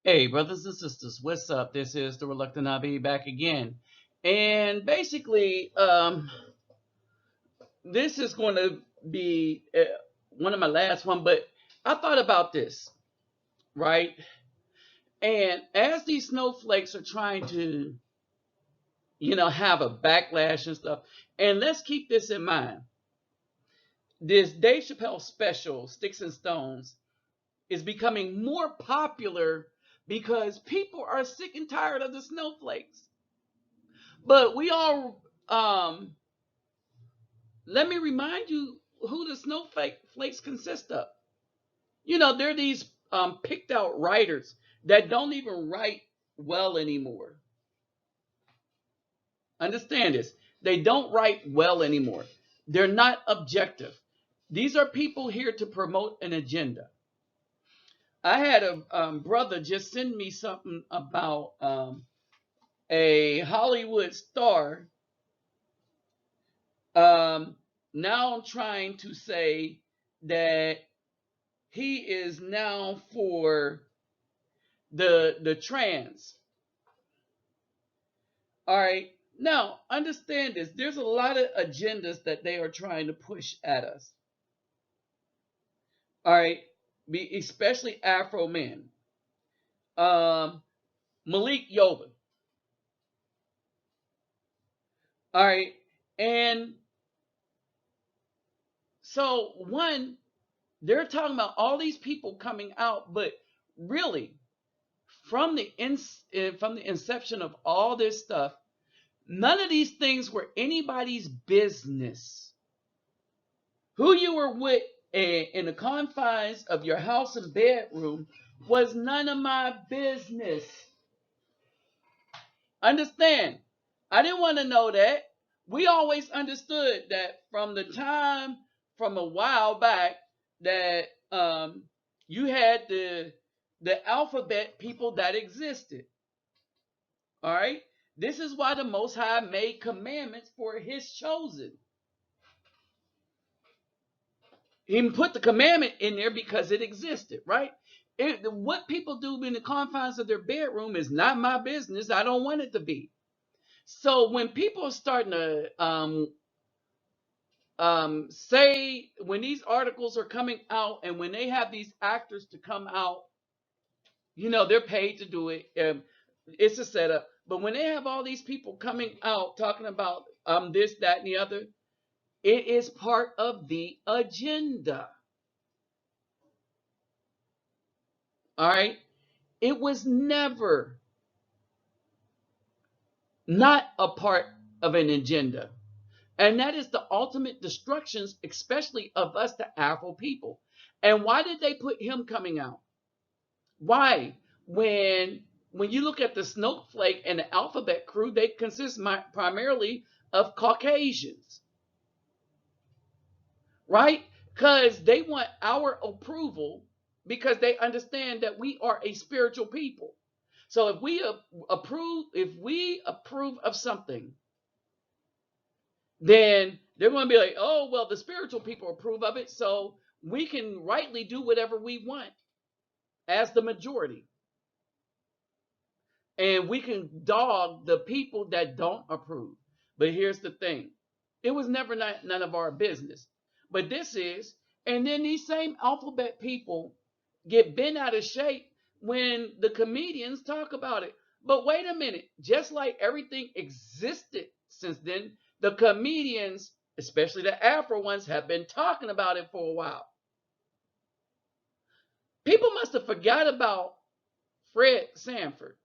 Hey, brothers and sisters, what's up? This is the Reluctant Abi back again. And basically, this is going to be one of my last one, but I thought about this, right? And as these snowflakes are trying to, have a backlash and stuff, and let's keep this in mind. This Dave Chappelle special, Sticks and Stones, is becoming more popular because people are sick and tired of the snowflakes. But we all, let me remind you who the snowflakes consist of. They're these picked out writers that don't even write well anymore. Understand this. They don't write well anymore. They're not objective. These are people here to promote an agenda. I had a brother just send me something about a Hollywood star now trying to say that he is now for the trans. All right. Now, understand this. There's a lot of agendas that they are trying to push at us. All right. Especially Afro men. Malik Yoba. All right. And so, one, they're talking about all these people coming out, but really, from the inception of all this stuff, none of these things were anybody's business. Who you were with in the confines of your house and bedroom was none of my business. Understand? I didn't want to know that. We always understood that from a while back that you had the alphabet people that existed. All right. This is why the Most High made commandments for His chosen. He put the commandment in there because it existed, right? What people do in the confines of their bedroom is not my business. I don't want it to be. So when people are starting to say, when these articles are coming out and when they have these actors to come out, they're paid to do it. It's a setup. But when they have all these people coming out talking about this, that, and the other, it is part of the agenda. All right. It was never not a part of an agenda. And that is the ultimate destructions, especially of us, the Afro people. And why did they put him coming out? Why? When you look at the Snowflake and the Alphabet crew, they consist primarily of Caucasians, right? Because they want our approval because they understand that we are a spiritual people. So if we approve of something, then they're going to be like, oh, well, the spiritual people approve of it, so we can rightly do whatever we want as the majority. And we can dog the people that don't approve. But here's the thing. It was never none of our business. But this is, and then these same alphabet people get bent out of shape when the comedians talk about it. But wait a minute, just like everything existed since then, the comedians, especially the Afro ones, have been talking about it for a while. People must have forgot about Fred Sanford,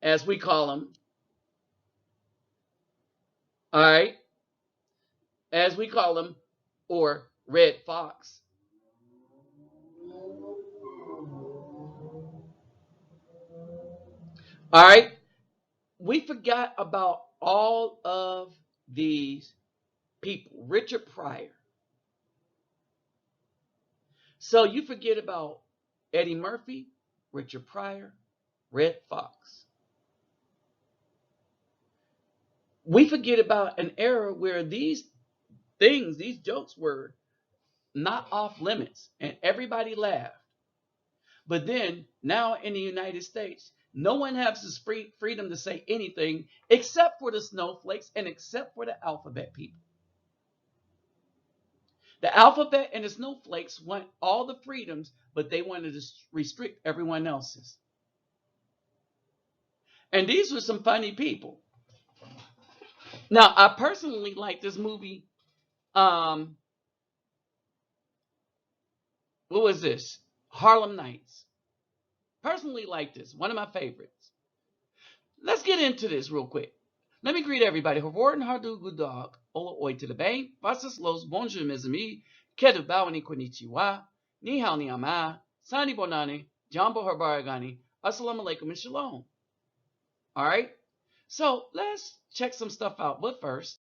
as we call him. All right, as we call him, or Red Fox. All right, we forgot about all of these people. Richard Pryor. So you forget about Eddie Murphy, Richard Pryor, Red Fox. We forget about an era where these things, these jokes were not off limits and everybody laughed. But then now in the United States, no one has the freedom to say anything except for the snowflakes and except for the alphabet people. The alphabet and the snowflakes want all the freedoms, but they wanted to restrict everyone else's. And these were some funny people. Now, I personally like this movie. Um, what was this? Harlem Nights. Personally like this. One of my favorites. Let's get into this real quick. Let me greet everybody. Hovorten hardu gudog. Ola oi to the bem. Pasas los bonjour mes amis. Kedu bawani konnichiwa. Ni hao ni ama. Sani bonani. Jambo harbaragani. Assalamu alaikum and shalom. All right. So let's check some stuff out. But first,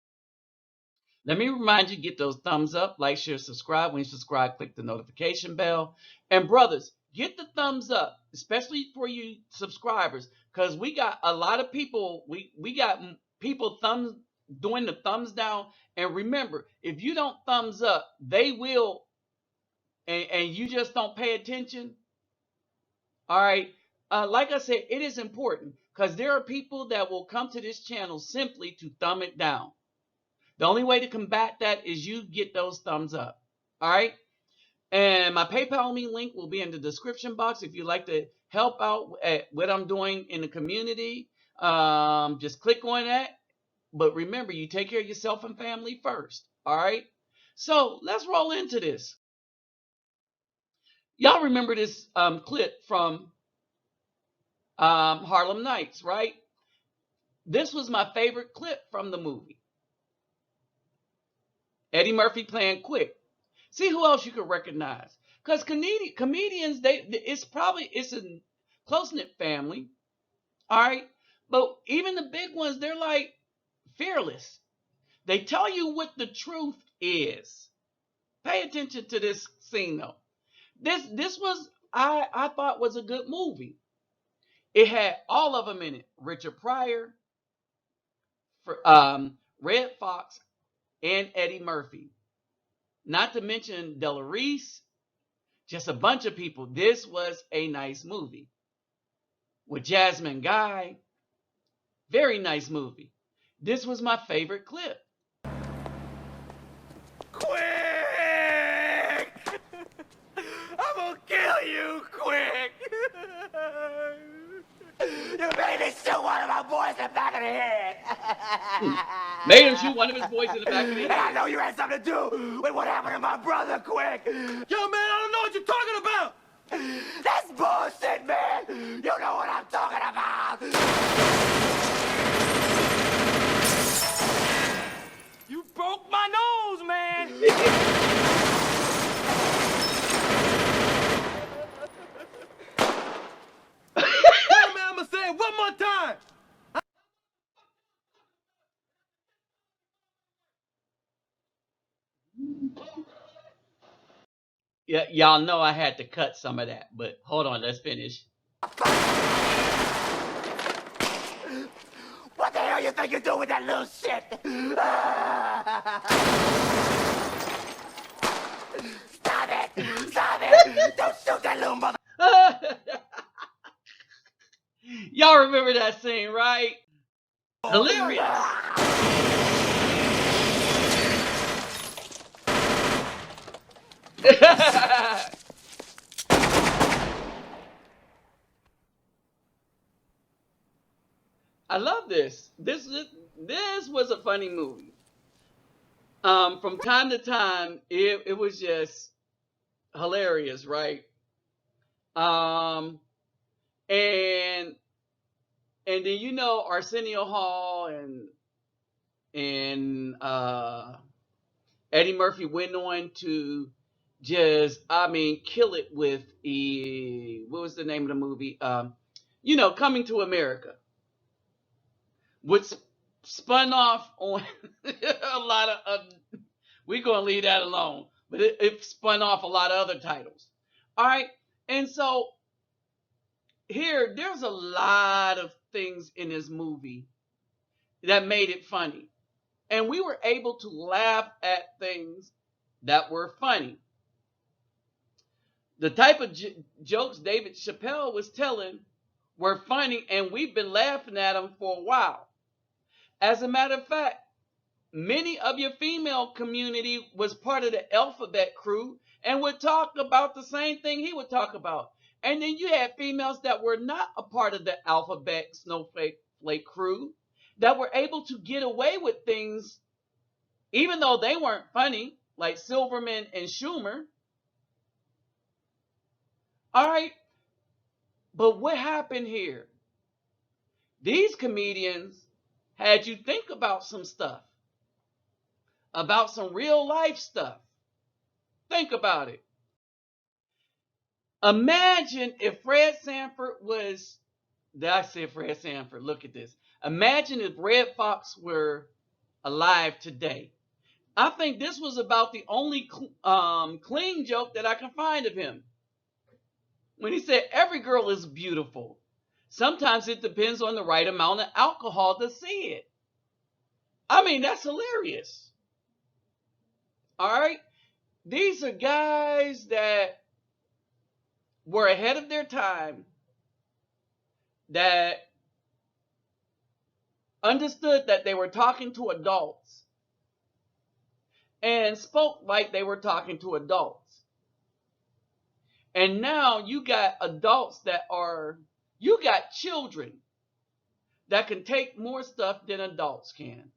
let me remind you, get those thumbs up, like, share, subscribe. When you subscribe, click the notification bell. And brothers, get the thumbs up, especially for you subscribers, because we got a lot of people. We got people doing the thumbs down. And remember, if you don't thumbs up, they will, and you just don't pay attention. All right. Like I said, it is important because there are people that will come to this channel simply to thumb it down. The only way to combat that is you get those thumbs up. All right. And my PayPal me link will be in the description box if you'd like to help out at what I'm doing in the community. Just click on that. But remember, you take care of yourself and family first. All right. So let's roll into this. Y'all remember this clip from Harlem Nights, right? This was my favorite clip from the movie. Eddie Murphy playing Quick. See who else you could recognize. Because comedians, it's a close-knit family. All right. But even the big ones, they're like fearless. They tell you what the truth is. Pay attention to this scene though. This was I thought was a good movie. It had all of them in it. Richard Pryor, Red Foxx, and Eddie Murphy. Not to mention Della Reese, just a bunch of people. This was a nice movie. With Jasmine Guy, very nice movie. This was my favorite clip. Quick! I'm gonna kill you, Quick! You made me shoot one of my boys in the back of the head! Made him shoot one of his boys in the back of the head. And I know you had something to do with what happened to my brother, Quick! Yo, man, I don't know what you're talking about! That's bullshit, man! You know what I'm talking about! You broke my nose, man! Yeah, man, I'm gonna say it one more time! Yeah, y'all know I had to cut some of that, but hold on, let's finish. What the hell you think you do with that little shit? Stop it! Stop it! Don't shoot that little mother... Y'all remember that scene, right? Hilarious. I love this. This was a funny movie. From time to time, it was just hilarious, right? And then Arsenio Hall and Eddie Murphy went on to just kill it with what was the name of the movie? Coming to America, which spun off on a lot of. We're gonna leave that alone, but it spun off a lot of other titles. All right, and so there's a lot of things in this movie that made it funny, and we were able to laugh at things that were funny. The type of jokes David Chappelle was telling were funny, and we've been laughing at them for a while. As a matter of fact, many of your female community was part of the alphabet crew and would talk about the same thing he would talk about. And then you had females that were not a part of the alphabet snowflake crew that were able to get away with things even though they weren't funny, like Silverman and Schumer. All right, but what happened here? These comedians had you think about some stuff, about some real life stuff. Think about it. Imagine if Fred Sanford was, did I say Fred Sanford? Look at this. Imagine if Red Fox were alive today. I think this was about the only clean joke that I can find of him. When he said, every girl is beautiful. Sometimes it depends on the right amount of alcohol to see it. I mean, that's hilarious. All right. These are guys that were ahead of their time, that understood that they were talking to adults and spoke like they were talking to adults. And now you got adults you got children that can take more stuff than adults can.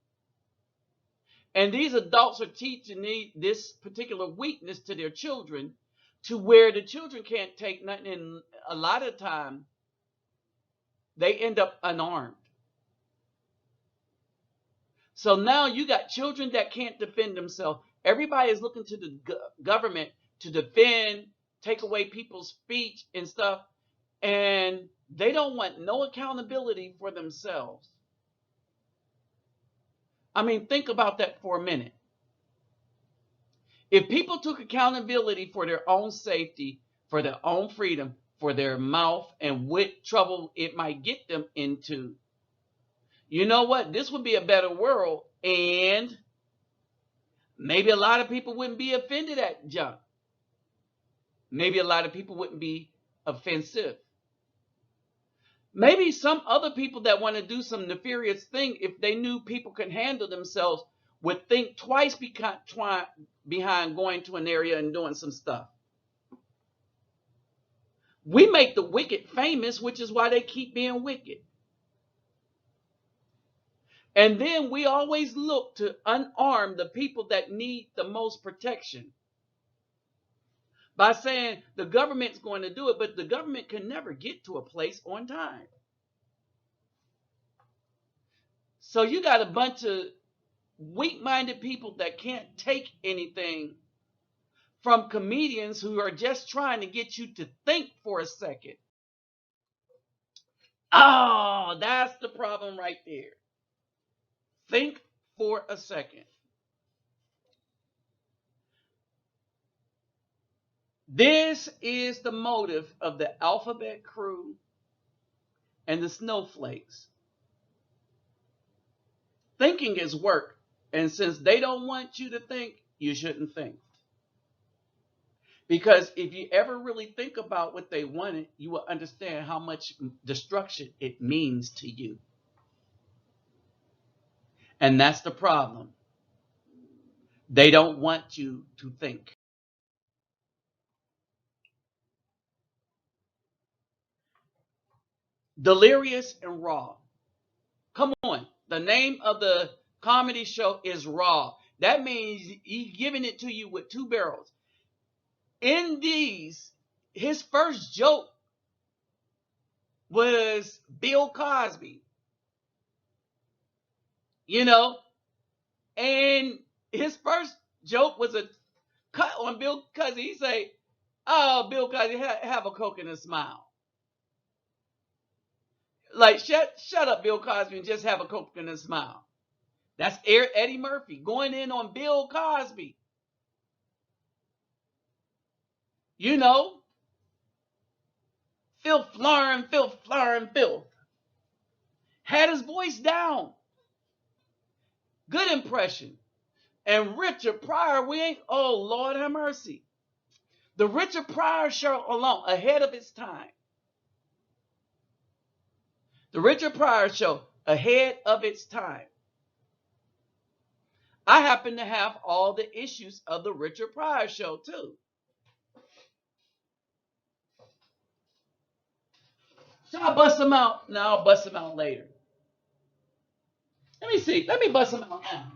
And these adults are teaching this particular weakness to their children, to where the children can't take nothing, and a lot of time they end up unarmed. So now you got children that can't defend themselves. Everybody is looking to the government to defend, take away people's speech and stuff, and they don't want no accountability for themselves. I mean, think about that for a minute. If people took accountability for their own safety, for their own freedom, for their mouth, and what trouble it might get them into, you know what? This would be a better world, and maybe a lot of people wouldn't be offended at junk. Maybe a lot of people wouldn't be offensive. Maybe some other people that want to do some nefarious thing, if they knew people can handle themselves, would think twice behind going to an area and doing some stuff. We make the wicked famous, which is why they keep being wicked. And then we always look to unarm the people that need the most protection by saying the government's going to do it, but the government can never get to a place on time. So you got a bunch of weak-minded people that can't take anything from comedians who are just trying to get you to think for a second. Oh, that's the problem right there. Think for a second. This is the motive of the alphabet crew and the snowflakes. Thinking is work, and since they don't want you to think, you shouldn't think. Because if you ever really think about what they wanted, you will understand how much destruction it means to you. And that's the problem. They don't want you to think. Delirious and Raw. Come on. The name of the comedy show is Raw. That means he's giving it to you with two barrels. In these, his first joke was Bill Cosby. You know, and his first joke was a cut on Bill Cosby. He say, "Oh, Bill Cosby, have a Coke and a smile." Like, shut up, Bill Cosby, and just have a Coke and a smile. That's Eddie Murphy going in on Bill Cosby. You know, filth, flaring, filth, flaring, filth. Had his voice down. Good impression. And Richard Pryor, oh, Lord have mercy. The Richard Pryor show alone, ahead of its time. The Richard Pryor show, ahead of its time. I happen to have all the issues of the Richard Pryor show too. So I bust them out. Now I'll bust them out later. Let me see. Let me bust them out now.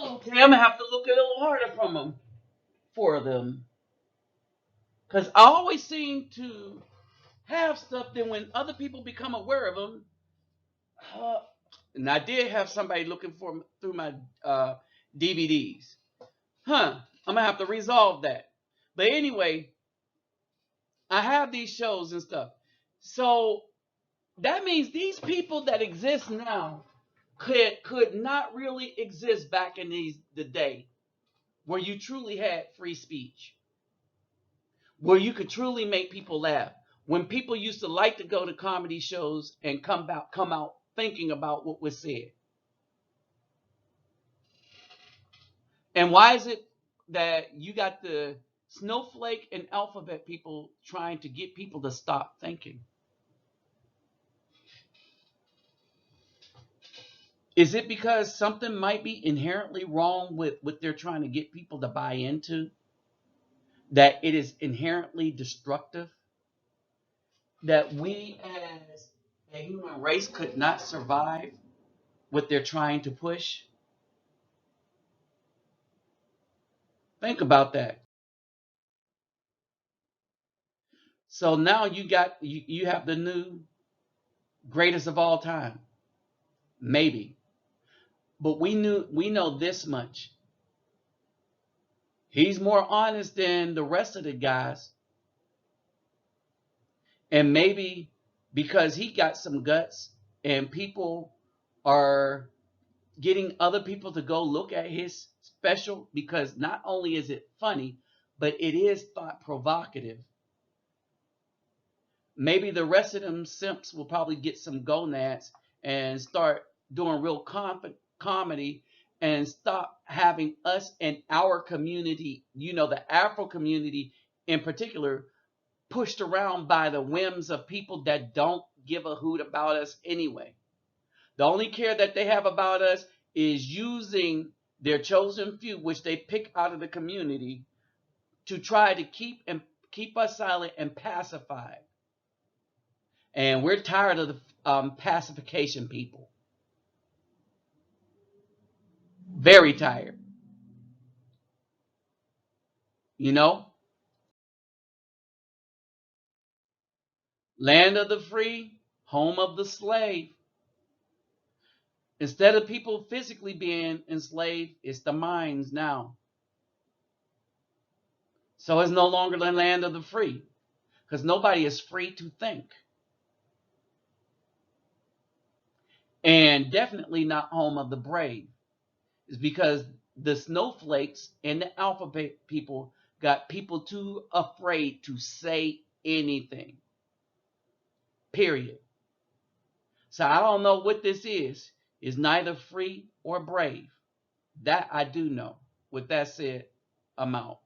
Okay, I'm gonna have to look a little harder from them for them, because I always seem to have stuff. Then when other people become aware of them, uh, and I did have somebody looking for through my DVDs. I'm gonna have to resolve that. But anyway, I have these shows and stuff. So that means these people that exist now could not really exist back in the day where you truly had free speech, where you could truly make people laugh. When people used to like to go to comedy shows and come out thinking about what was said. And why is it that you got the snowflake and alphabet people trying to get people to stop thinking? Is it because something might be inherently wrong with what they're trying to get people to buy into? That it is inherently destructive? That we as a human race could not survive what they're trying to push? Think about that. So now you have the new greatest of all time. Maybe. But we know this much. He's more honest than the rest of the guys. And maybe because he got some guts and people are getting other people to go look at his special, because not only is it funny, but it is thought provocative. Maybe the rest of them simps will probably get some gonads and start doing real comedy and stop having us and our community, the Afro community in particular, pushed around by the whims of people that don't give a hoot about us anyway. The only care that they have about us is using their chosen few, which they pick out of the community, to try to keep us silent and pacified. And we're tired of the pacification people. Very tired. You know, land of the free, home of the slave. Instead of people physically being enslaved, it's the minds now. So it's no longer the land of the free, because nobody is free to think. And definitely not home of the brave. It's because the snowflakes and the alphabet people got people too afraid to say anything. Period. So I don't know what this is. It's neither free or brave. That I do know. With that said, I'm out.